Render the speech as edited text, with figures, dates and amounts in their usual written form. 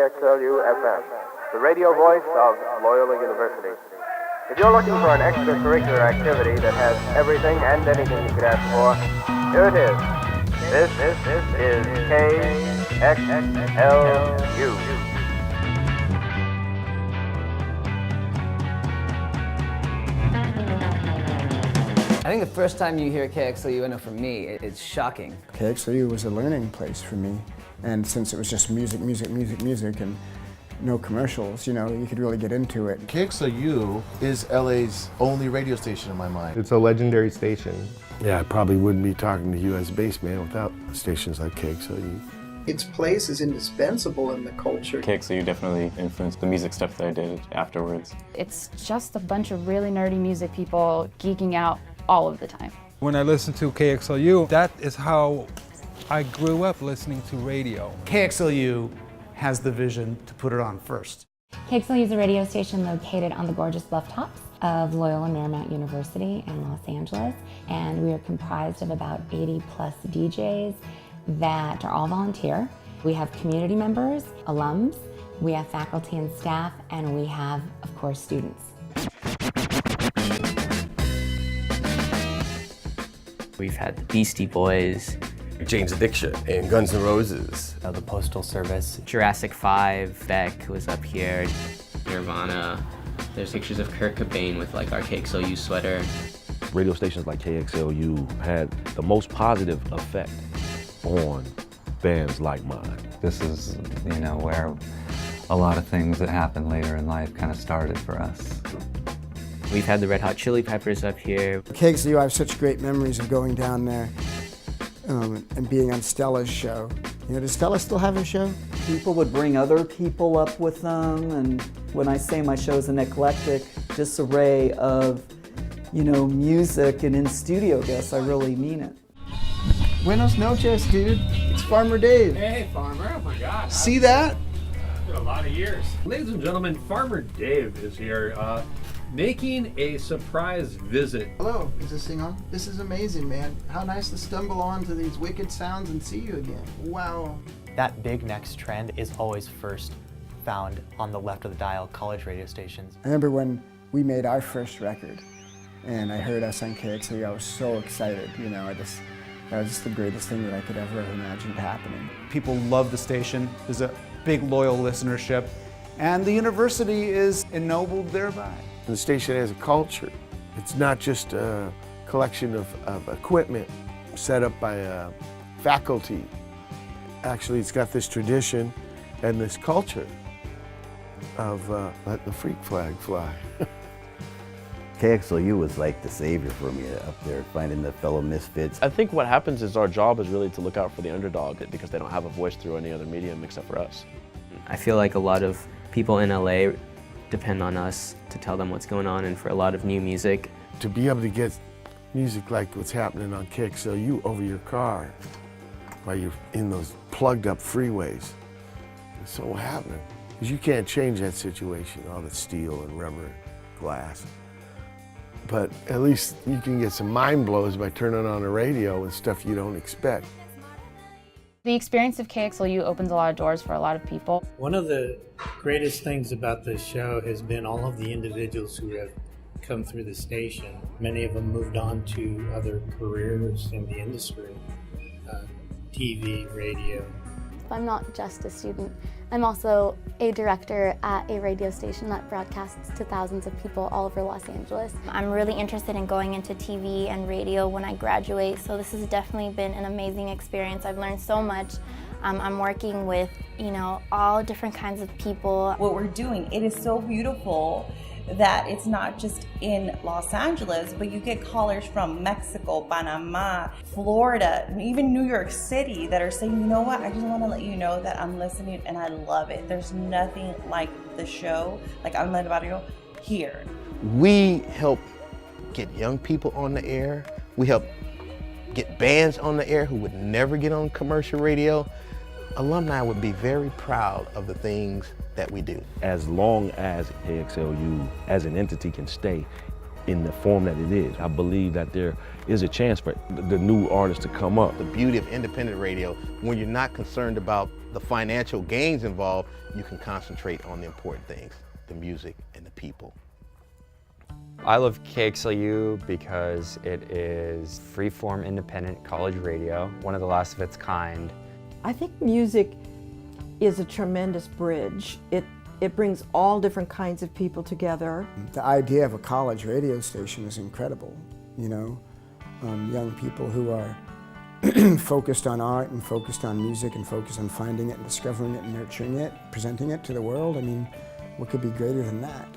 KXLU FM, the radio voice of Loyola University. If you're looking for an extracurricular activity that has everything and anything you could ask for, here it is. This is KXLU. I think the first time you hear KXLU, I know for me, it's shocking. KXLU was a learning place for me, and since it was just music, and no commercials, you know, you could really get into it. KXLU is LA's only radio station in my mind. It's a legendary station. Yeah, I probably wouldn't be talking to you as a bass man without stations like KXLU. Its place is indispensable in the culture. KXLU definitely influenced the music stuff that I did afterwards. It's just a bunch of really nerdy music people geeking out all of the time. When I listen to KXLU, that is how I grew up listening to radio. KXLU has the vision to put it on first. KXLU is a radio station located on the gorgeous bluff tops of Loyola Marymount University in Los Angeles, and we are comprised of about 80 plus DJs that are all volunteer. We have community members, alums, we have faculty and staff, and we have, of course, students. We've had the Beastie Boys, Jane's Addiction, and Guns N' Roses. The Postal Service, Jurassic 5, Beck was up here, Nirvana. There's pictures of Kurt Cobain with like our KXLU sweater. Radio stations like KXLU had the most positive effect on bands like mine. This is, you know, where a lot of things that happened later in life kind of started for us. We've had the Red Hot Chili Peppers up here. KXLU, I have such great memories of going down there and being on Stella's show. You know, does Stella still have a show? People would bring other people up with them, and when I say my show's an eclectic disarray of, you know, music and in-studio guests, I really mean it. Buenos noches, dude. It's Farmer Dave. Hey, Farmer. Oh my God. See that? It's been a lot of years. Ladies and gentlemen, Farmer Dave is here making a surprise visit. Hello, is this thing on? This is amazing, man. How nice to stumble onto these wicked sounds and see you again. Wow. That big next trend is always first found on the left of the dial, college radio stations. I remember when we made our first record and I heard us on KXLU, I was so excited, you know, that was just the greatest thing that I could ever have imagined happening. People love the station, there's a big loyal listenership, and the university is ennobled thereby. The station has a culture. It's not just a collection of equipment set up by faculty. Actually, it's got this tradition and this culture of letting the freak flag fly. KXLU was like the savior for me up there, finding the fellow misfits. I think what happens is our job is really to look out for the underdog because they don't have a voice through any other medium except for us. I feel like a lot of people in LA depend on us to tell them what's going on, and for a lot of new music. To be able to get music like what's happening on KXLU over your car while you're in those plugged up freeways, it's so happening. Because you can't change that situation, all the steel and rubber and glass. But at least you can get some mind blows by turning on the radio and stuff you don't expect. The experience of KXLU opens a lot of doors for a lot of people. One of the greatest things about this show has been all of the individuals who have come through the station. Many of them moved on to other careers in the industry, TV, radio. I'm not just a student. I'm also a director at a radio station that broadcasts to thousands of people all over Los Angeles. I'm really interested in going into TV and radio when I graduate, so this has definitely been an amazing experience. I've learned so much. I'm working with, you know, all different kinds of people. What we're doing, it is so beautiful that it's not just in Los Angeles, but you get callers from Mexico, Panama, Florida, even New York City that are saying, you know what, I just want to let you know that I'm listening and I love it. There's nothing like the show, like Alma del Barrio, here. We help get young people on the air. We help get bands on the air who would never get on commercial radio. Alumni would be very proud of the things that we do. As long as KXLU as an entity can stay in the form that it is, I believe that there is a chance for the new artists to come up. The beauty of independent radio, when you're not concerned about the financial gains involved, you can concentrate on the important things, the music and the people. I love KXLU because it is free-form independent college radio, one of the last of its kind. I think music is a tremendous bridge. It brings all different kinds of people together. The idea of a college radio station is incredible, you know. Young people who are focused on art and focused on music and focused on finding it and discovering it and nurturing it, presenting it to the world. I mean, what could be greater than that?